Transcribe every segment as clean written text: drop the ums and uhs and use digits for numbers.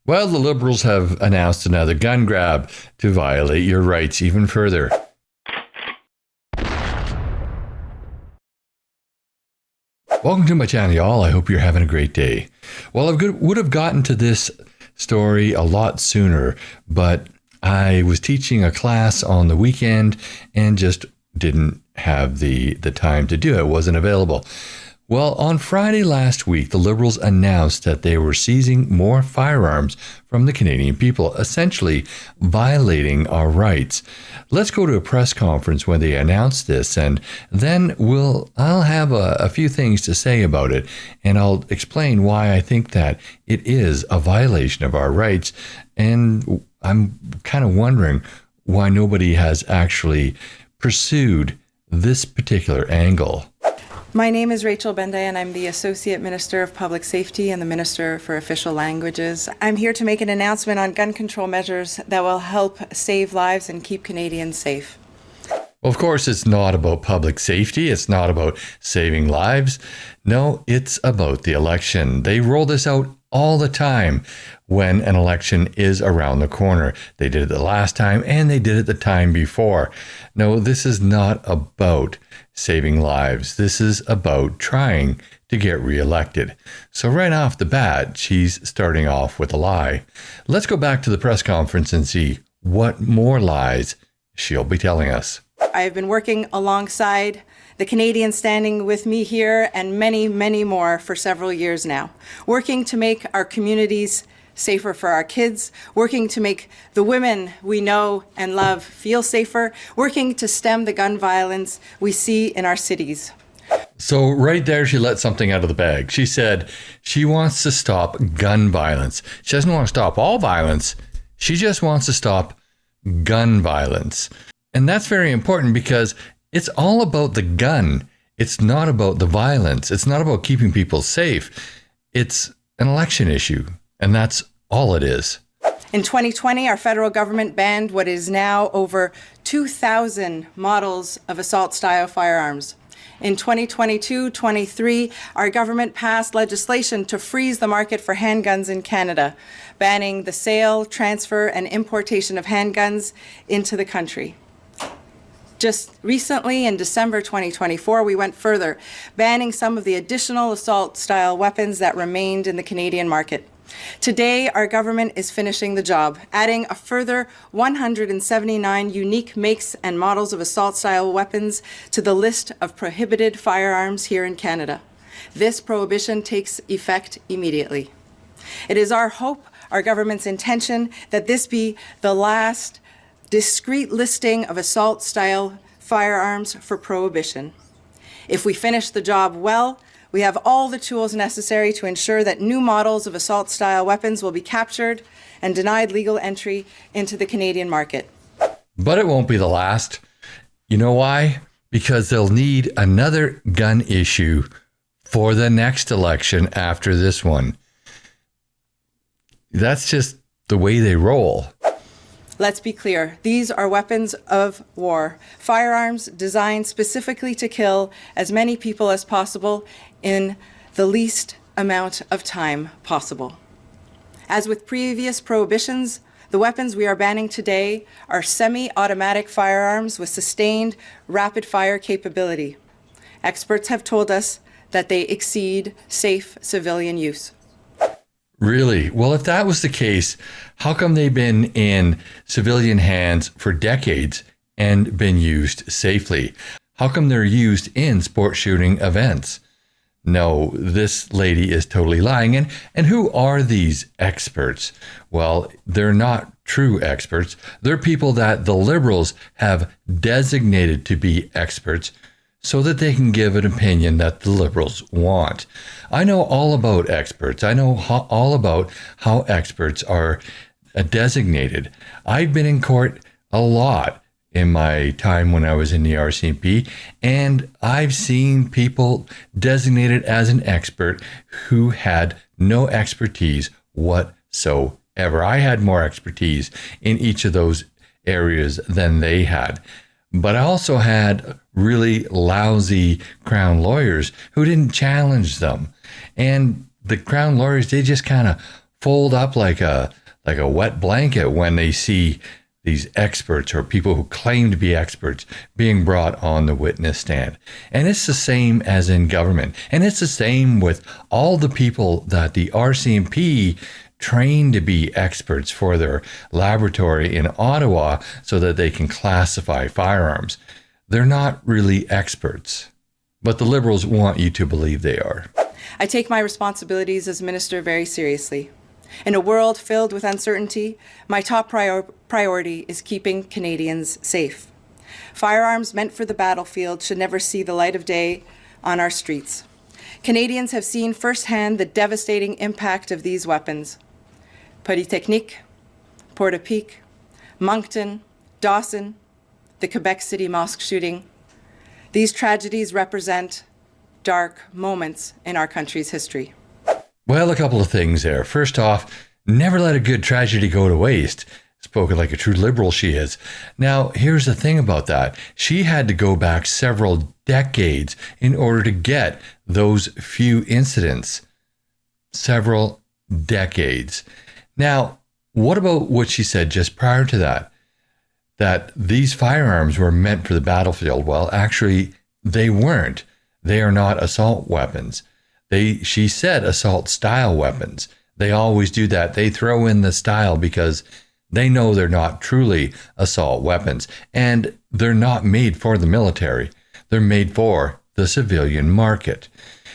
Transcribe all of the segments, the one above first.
Well, the Liberals have announced another gun grab to violate your rights even further. Welcome to my channel, y'all. I hope you're having a great day. Well, I would have gotten to this story a lot sooner, but I was teaching a class on the weekend and just didn't have the time to do it. It wasn't available. Well, on Friday last week, the Liberals announced that they were seizing more firearms from the Canadian people, essentially violating our rights. Let's go to a press conference when they announced this, and then I'll have a few things to say about it, and I'll explain why I think that it is a violation of our rights, and I'm kind of wondering why nobody has actually pursued this particular angle. My name is Rachel Bendayan. I'm the Associate Minister of Public Safety and the Minister for Official Languages. I'm here to make an announcement on gun control measures that will help save lives and keep Canadians safe. Well, of course, it's not about public safety. It's not about saving lives. No, it's about the election. They roll this out all the time when an election is around the corner. They did it the last time and they did it the time before. No, this is not about saving lives. This is about trying to get reelected. So right off the bat, she's starting off with a lie. Let's go back to the press conference and see what more lies she'll be telling us. I have been working alongside the Canadians standing with me here and many, many more for several years now, working to make our communities safer for our kids, working to make the women we know and love feel safer, working to stem the gun violence we see in our cities. So right there, she let something out of the bag. She said she wants to stop gun violence. She doesn't want to stop all violence. She just wants to stop gun violence. And that's very important because it's all about the gun. It's not about the violence. It's not about keeping people safe. It's an election issue. And that's all it is. In 2020, our federal government banned what is now over 2,000 models of assault-style firearms. In 2022-23, our government passed legislation to freeze the market for handguns in Canada, banning the sale, transfer, and importation of handguns into the country. Just recently, in December 2024, we went further, banning some of the additional assault-style weapons that remained in the Canadian market. Today, our government is finishing the job, adding a further 179 unique makes and models of assault-style weapons to the list of prohibited firearms here in Canada. This prohibition takes effect immediately. It is our hope, our government's intention, that this be the last discrete listing of assault-style firearms for prohibition. If we finish the job well, we have all the tools necessary to ensure that new models of assault-style weapons will be captured and denied legal entry into the Canadian market. But it won't be the last. You know why? Because they'll need another gun issue for the next election after this one. That's just the way they roll. Let's be clear, these are weapons of war, firearms designed specifically to kill as many people as possible in the least amount of time possible. As with previous prohibitions, the weapons we are banning today are semi-automatic firearms with sustained rapid-fire capability. Experts have told us that they exceed safe civilian use. Really? Well, if that was the case, how come they've been in civilian hands for decades and been used safely? How come they're used in sport shooting events? No, this lady is totally lying. And who are these experts? Well, they're not true experts. They're people that the Liberals have designated to be experts so that they can give an opinion that the Liberals want. I know all about experts. I know all about how experts are designated. I've been in court a lot in my time when I was in the RCMP, and I've seen people designated as an expert who had no expertise whatsoever. I had more expertise in each of those areas than they had. But I also had really lousy Crown lawyers who didn't challenge them. And the Crown lawyers, they just kind of fold up like a wet blanket when they see these experts or people who claim to be experts being brought on the witness stand. And it's the same as in government. And it's the same with all the people that the RCMP trained to be experts for their laboratory in Ottawa so that they can classify firearms. They're not really experts, but the Liberals want you to believe they are. I take my responsibilities as minister very seriously. In a world filled with uncertainty, my top priority is keeping Canadians safe. Firearms meant for the battlefield should never see the light of day on our streets. Canadians have seen firsthand the devastating impact of these weapons. Polytechnique, Portapique, Moncton, Dawson, the Quebec City mosque shooting. These tragedies represent dark moments in our country's history. Well, a couple of things there. First off, never let a good tragedy go to waste. Spoken like a true Liberal she is. Now, here's the thing about that. She had to go back several decades in order to get those few incidents. Several decades. Now, what about what she said just prior to that? That these firearms were meant for the battlefield. Well, actually, they weren't. They are not assault weapons. She said assault style weapons. They always do that. They throw in the style because they know they're not truly assault weapons. And they're not made for the military. They're made for the civilian market.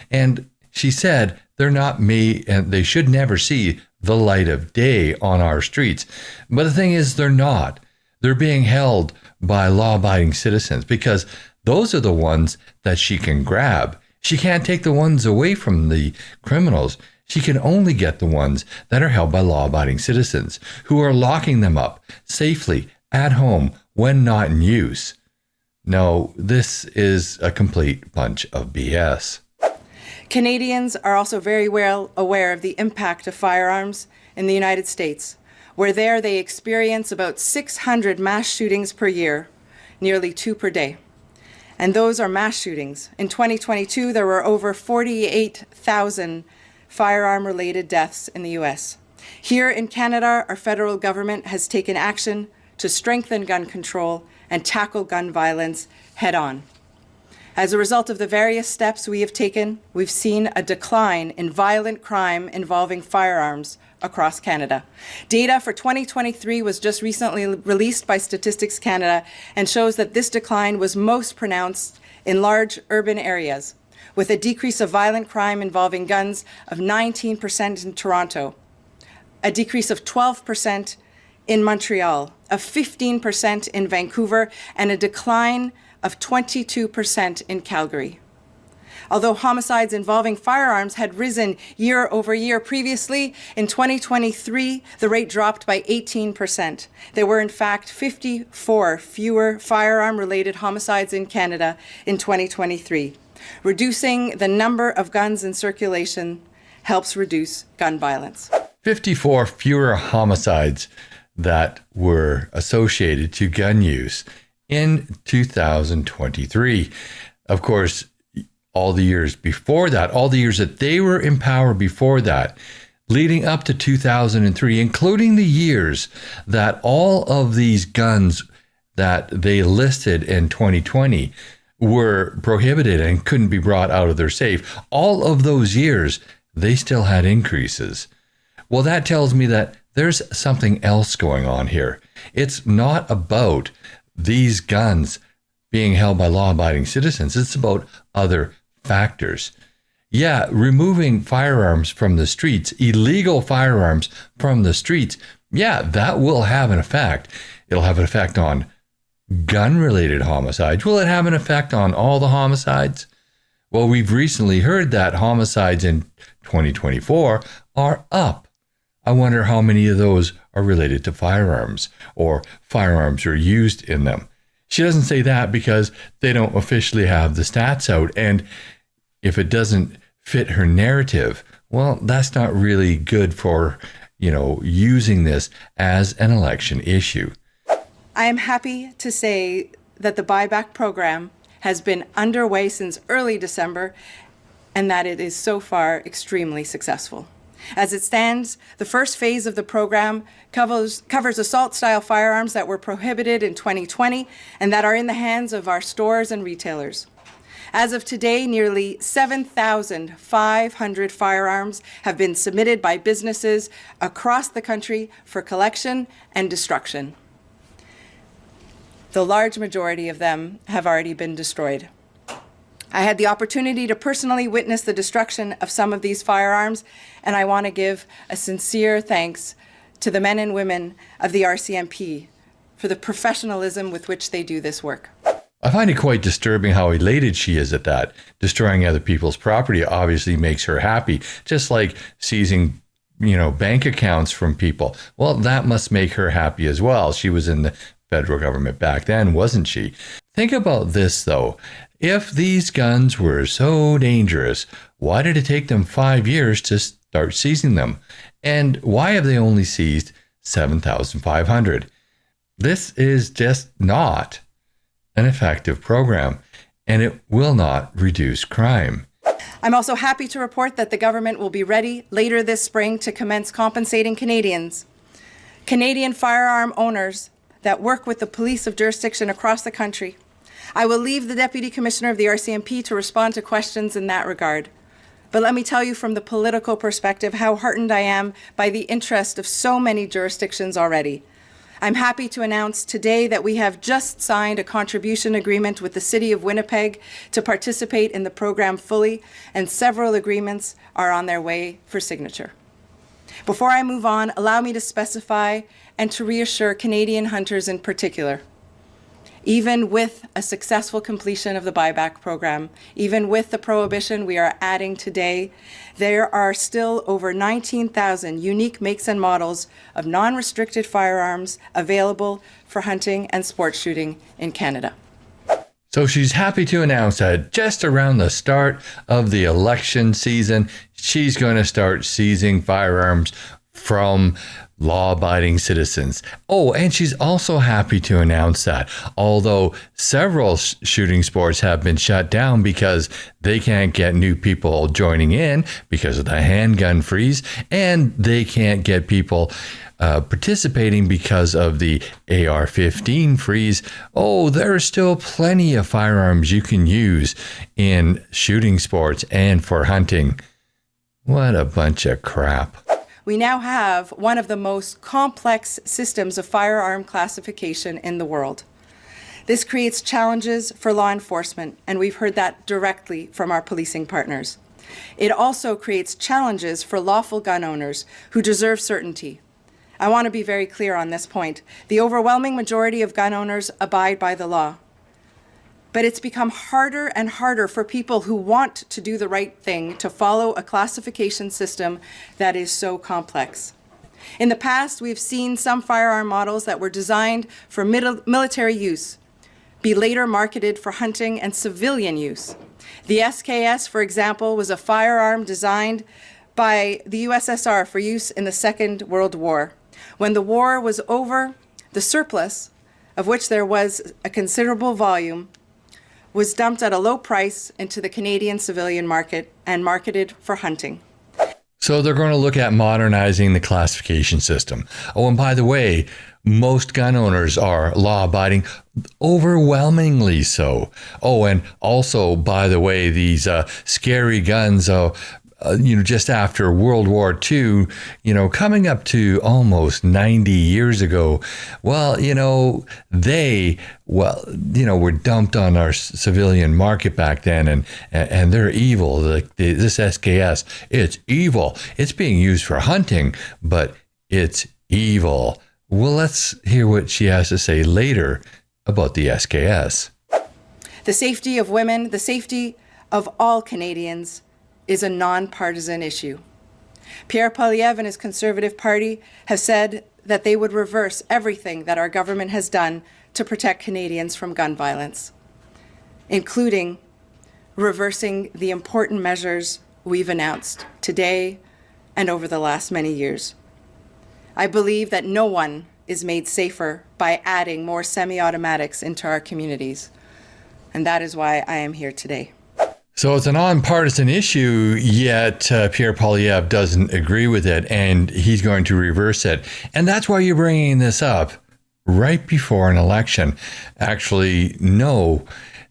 And she said they're not made, and they should never see the light of day on our streets. But the thing is, they're not. They're being held by law-abiding citizens because those are the ones that she can grab. She can't take the ones away from the criminals. She can only get the ones that are held by law-abiding citizens who are locking them up safely at home when not in use. No, this is a complete bunch of BS. Canadians are also very well aware of the impact of firearms in the United States, where there they experience about 600 mass shootings per year, nearly 2 per day. And those are mass shootings. In 2022, there were over 48,000 firearm-related deaths in the U.S. Here in Canada, our federal government has taken action to strengthen gun control and tackle gun violence head-on. As a result of the various steps we have taken, we've seen a decline in violent crime involving firearms across Canada. Data for 2023 was just recently released by Statistics Canada and shows that this decline was most pronounced in large urban areas, with a decrease of violent crime involving guns of 19% in Toronto, a decrease of 12% in Montreal, of 15% in Vancouver, and a decline of 22% in Calgary. Although homicides involving firearms had risen year over year previously, in 2023, the rate dropped by 18%. There were, in fact, 54 fewer firearm-related homicides in Canada in 2023. Reducing the number of guns in circulation helps reduce gun violence. 54 fewer homicides that were associated to gun use in 2023. Of course, all the years before that, all the years that they were in power before that, leading up to 2003, including the years that all of these guns that they listed in 2020 were prohibited and couldn't be brought out of their safe, all of those years, they still had increases. Well, that tells me that there's something else going on here. It's not about these guns being held by law-abiding citizens. It's about other factors. Yeah, removing firearms from the streets, illegal firearms from the streets, yeah, that will have an effect. It'll have an effect on gun-related homicides. Will it have an effect on all the homicides? Well, we've recently heard that homicides in 2024 are up. I wonder how many of those are related to firearms or firearms are used in them. She doesn't say that because they don't officially have the stats out. And if it doesn't fit her narrative, well, that's not really good for, using this as an election issue. I am happy to say that the buyback program has been underway since early December and that it is so far extremely successful. As it stands, the first phase of the program covers assault-style firearms that were prohibited in 2020 and that are in the hands of our stores and retailers. As of today, nearly 7,500 firearms have been submitted by businesses across the country for collection and destruction. The large majority of them have already been destroyed. I had the opportunity to personally witness the destruction of some of these firearms, and I want to give a sincere thanks to the men and women of the RCMP for the professionalism with which they do this work. I find it quite disturbing how elated she is at that. Destroying other people's property obviously makes her happy, just like seizing, bank accounts from people. Well, that must make her happy as well. She was in the federal government back then, wasn't she? Think about this, though. If these guns were so dangerous, why did it take them 5 years to start seizing them? And why have they only seized 7,500? This is just not an effective program, and it will not reduce crime. I'm also happy to report that the government will be ready later this spring to commence compensating Canadian firearm owners that work with the police of jurisdiction across the country. I will leave the Deputy Commissioner of the RCMP to respond to questions in that regard. But let me tell you from the political perspective how heartened I am by the interest of so many jurisdictions already. I'm happy to announce today that we have just signed a contribution agreement with the City of Winnipeg to participate in the program fully, and several agreements are on their way for signature. Before I move on, allow me to specify and to reassure Canadian hunters in particular. Even with a successful completion of the buyback program, even with the prohibition we are adding today, there are still over 19,000 unique makes and models of non-restricted firearms available for hunting and sports shooting in Canada. So she's happy to announce that just around the start of the election season, she's going to start seizing firearms from law-abiding citizens. Oh, and she's also happy to announce that although several shooting sports have been shut down because they can't get new people joining in because of the handgun freeze, and they can't get people participating because of the AR-15 freeze, there are still plenty of firearms you can use in shooting sports and for hunting. What a bunch of crap. We now have one of the most complex systems of firearm classification in the world. This creates challenges for law enforcement, and we've heard that directly from our policing partners. It also creates challenges for lawful gun owners who deserve certainty. I want to be very clear on this point. The overwhelming majority of gun owners abide by the law. But it's become harder and harder for people who want to do the right thing to follow a classification system that is so complex. In the past, we've seen some firearm models that were designed for military use be later marketed for hunting and civilian use. The SKS, for example, was a firearm designed by the USSR for use in the Second World War. When the war was over, the surplus, of which there was a considerable volume, was dumped at a low price into the Canadian civilian market and marketed for hunting. So they're going to look at modernizing the classification system. Oh, and by the way, most gun owners are law-abiding, overwhelmingly so. Oh, and also, by the way, these scary guns, just after World War II, coming up to almost 90 years ago, they were dumped on our civilian market back then, and they're evil. This SKS, it's evil. It's being used for hunting, but it's evil. Well, let's hear what she has to say later about the SKS. The safety of women, the safety of all Canadians, is a non-partisan issue. Pierre Poilievre and his Conservative Party have said that they would reverse everything that our government has done to protect Canadians from gun violence, including reversing the important measures we've announced today and over the last many years. I believe that no one is made safer by adding more semi-automatics into our communities, and that is why I am here today. So it's a nonpartisan issue, yet Pierre Poilievre doesn't agree with it, and he's going to reverse it. And that's why you're bringing this up right before an election. Actually, no,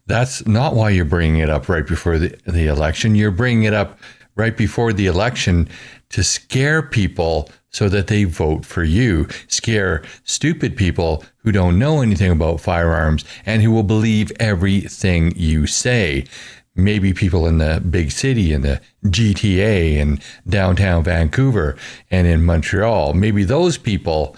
that's not why you're bringing it up right before the election. You're bringing it up right before the election to scare people so that they vote for you. Scare stupid people who don't know anything about firearms and who will believe everything you say. Maybe people in the big city, in the GTA, and downtown Vancouver, and in Montreal. Maybe those people,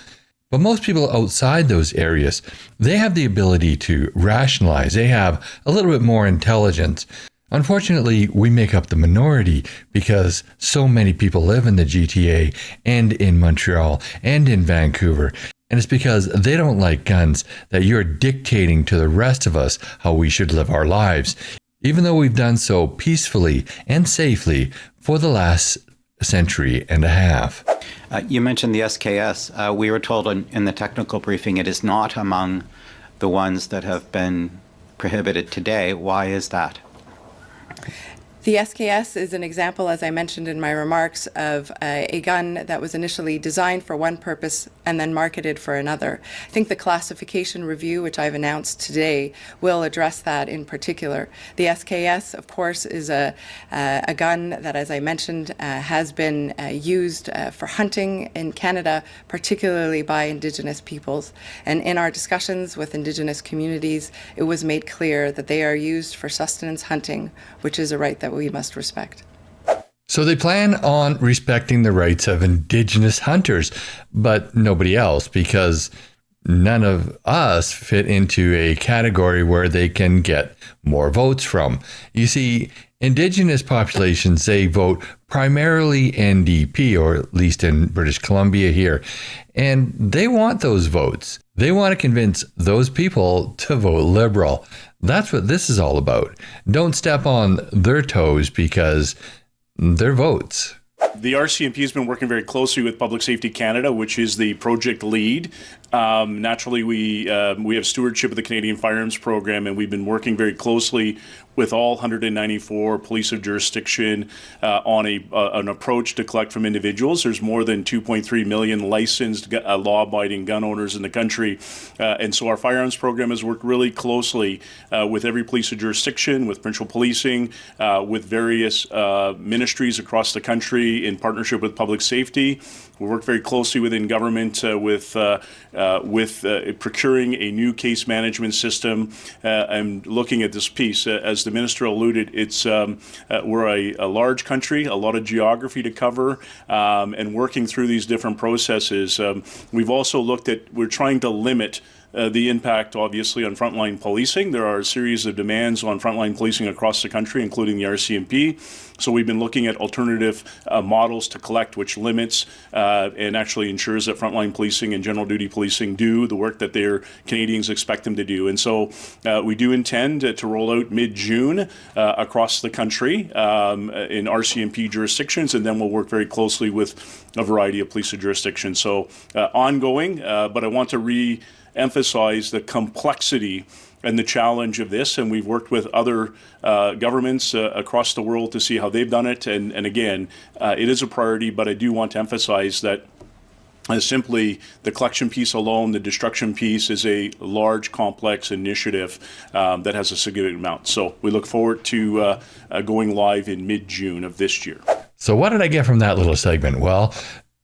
but most people outside those areas, they have the ability to rationalize. They have a little bit more intelligence. Unfortunately, we make up the minority because so many people live in the GTA and in Montreal and in Vancouver. And it's because they don't like guns that you're dictating to the rest of us how we should live our lives, even though we've done so peacefully and safely for the last century and a half. You mentioned the SKS. We were told in the technical briefing it is not among the ones that have been prohibited today. Why is that? The SKS is an example, as I mentioned in my remarks, of a gun that was initially designed for one purpose and then marketed for another. I think the classification review, which I've announced today, will address that in particular. The SKS, of course, is a gun that, as I mentioned, has been used for hunting in Canada, particularly by Indigenous peoples. And in our discussions with Indigenous communities, it was made clear that they are used for sustenance hunting, which is a right that we must respect. So they plan on respecting the rights of Indigenous hunters, but nobody else, because none of us fit into a category where they can get more votes from. You see, Indigenous populations, they vote primarily NDP, or at least in British Columbia here, and they want those votes. They want to convince those people to vote Liberal. That's what this is all about. Don't step on their toes because they're votes. The RCMP has been working very closely with Public Safety Canada, which is the project lead. Naturally, we have stewardship of the Canadian Firearms Program, and we've been working very closely with all 194 police of jurisdiction on an approach to collect from individuals. There's more than 2.3 million licensed law-abiding gun owners in the country, and so our firearms program has worked really closely with every police of jurisdiction, with provincial policing, with various ministries across the country in partnership with public safety. We work very closely within government with procuring a new case management system and looking at this piece. As the minister alluded, it's we're a large country, a lot of geography to cover, and working through these different processes. We've also looked at, we're trying to limit the impact, obviously, on frontline policing. There are a series of demands on frontline policing across the country, including the RCMP. So we've been looking at alternative models to collect, which limits and actually ensures that frontline policing and general duty policing do the work that their Canadians expect them to do. And so we do intend to roll out mid-June across the country in RCMP jurisdictions, and then we'll work very closely with a variety of police jurisdictions. So ongoing, but I want to emphasize the complexity and the challenge of this, and we've worked with other governments across the world to see how they've done it, and again, it is a priority, but I do want to emphasize that simply the collection piece alone, the destruction piece, is a large, complex initiative that has a significant amount. So we look forward to going live in mid-June of this year. So what did I get from that little segment? Well,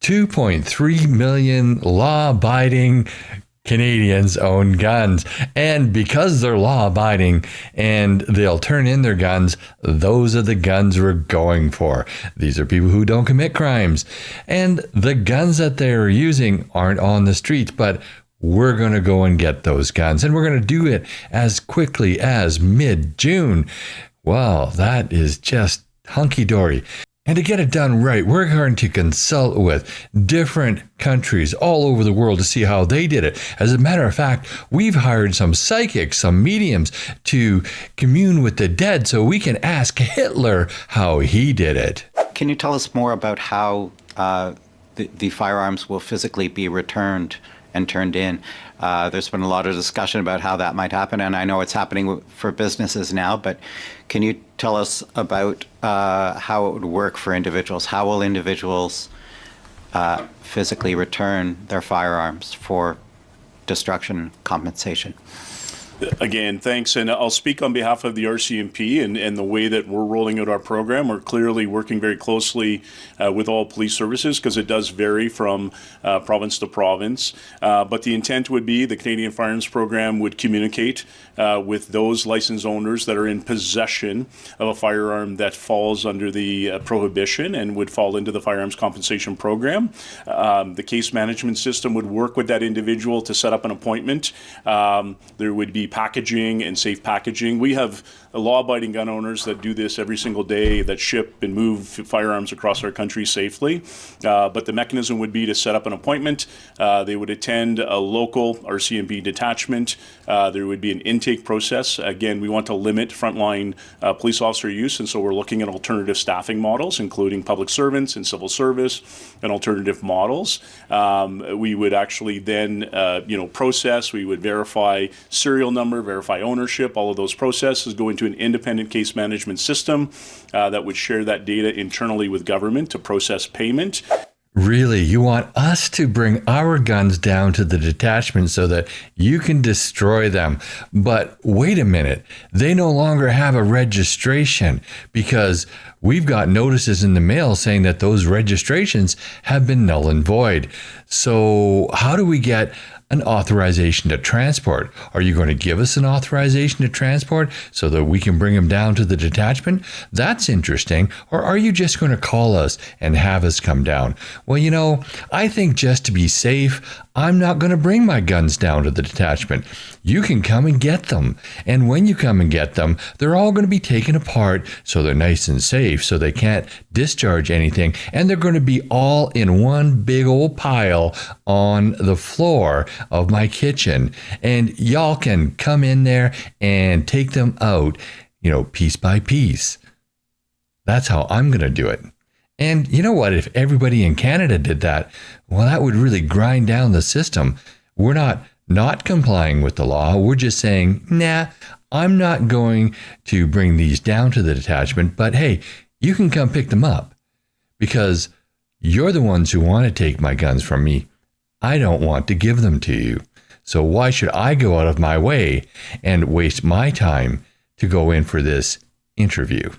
2.3 million law-abiding Canadians own guns, and because they're law-abiding and they'll turn in their guns, those are the guns we're going for. These are people who don't commit crimes, and the guns that they're using aren't on the streets, but we're going to go and get those guns, and we're going to do it as quickly as mid-June. Well, that is just hunky-dory. And to get it done right, we're going to consult with different countries all over the world to see how they did it. As a matter of fact, we've hired some psychics, some mediums to commune with the dead so we can ask Hitler how he did it. Can you tell us more about how the firearms will physically be returned and turned in. There's been a lot of discussion about how that might happen, and I know it's happening for businesses now, but can you tell us about how it would work for individuals? How will individuals physically return their firearms for destruction compensation? Again, thanks. And I'll speak on behalf of the RCMP and the way that we're rolling out our program. We're clearly working very closely with all police services because it does vary from province to province. But the intent would be the Canadian Firearms Program would communicate with those license owners that are in possession of a firearm that falls under the prohibition and would fall into the Firearms Compensation Program. The case management system would work with that individual to set up an appointment. There would be packaging and safe packaging. We have law-abiding gun owners that do this every single day, that ship and move firearms across our country safely. But the mechanism would be to set up an appointment. They would attend a local RCMP detachment. There would be an intake process. Again, we want to limit frontline police officer use, and so we're looking at alternative staffing models, including public servants and civil service and alternative models. We would actually then, process. We would verify serial number, verify ownership. All of those processes go into an independent case management system that would share that data internally with government to process payment. Really, you want us to bring our guns down to the detachment so that you can destroy them. But wait a minute, they no longer have a registration because we've got notices in the mail saying that those registrations have been null and void. So how do we get an authorization to transport? Are you going to give us an authorization to transport so that we can bring them down to the detachment? That's interesting. Or are you just going to call us and have us come down? Well, I think just to be safe, I'm not going to bring my guns down to the detachment. You can come and get them. And when you come and get them, they're all going to be taken apart so they're nice and safe, so they can't discharge anything. And they're going to be all in one big old pile on the floor of my kitchen. And y'all can come in there and take them out, piece by piece. That's how I'm going to do it. And you know what? If everybody in Canada did that, well, that would really grind down the system. We're not complying with the law. We're just saying, nah, I'm not going to bring these down to the detachment, but hey, you can come pick them up because you're the ones who want to take my guns from me. I don't want to give them to you. So why should I go out of my way and waste my time to go in for this interview?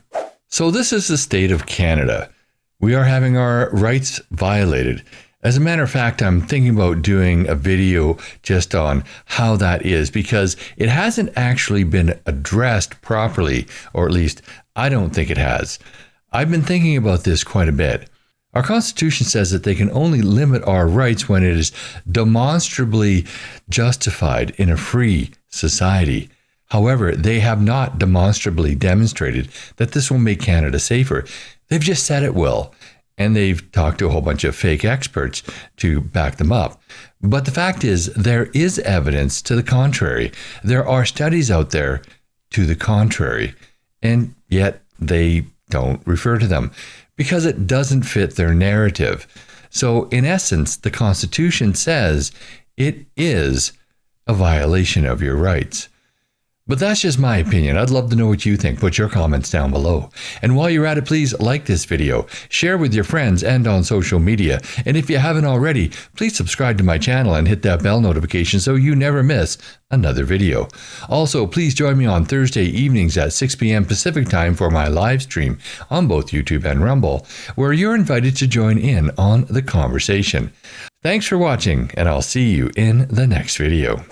So this is the state of Canada. We are having our rights violated. As a matter of fact, I'm thinking about doing a video just on how that is because it hasn't actually been addressed properly, or at least I don't think it has. I've been thinking about this quite a bit. Our Constitution says that they can only limit our rights when it is demonstrably justified in a free society. However, they have not demonstrably demonstrated that this will make Canada safer. They've just said it will, and they've talked to a whole bunch of fake experts to back them up. But the fact is, there is evidence to the contrary. There are studies out there to the contrary, and yet they don't refer to them because it doesn't fit their narrative. So in essence, the Constitution says it is a violation of your rights. But that's just my opinion. I'd love to know what you think. Put your comments down below. And while you're at it, please like this video, share with your friends and on social media. And if you haven't already, please subscribe to my channel and hit that bell notification so you never miss another video. Also, please join me on Thursday evenings at 6 p.m. Pacific time for my live stream on both YouTube and Rumble, where you're invited to join in on the conversation. Thanks for watching, and I'll see you in the next video.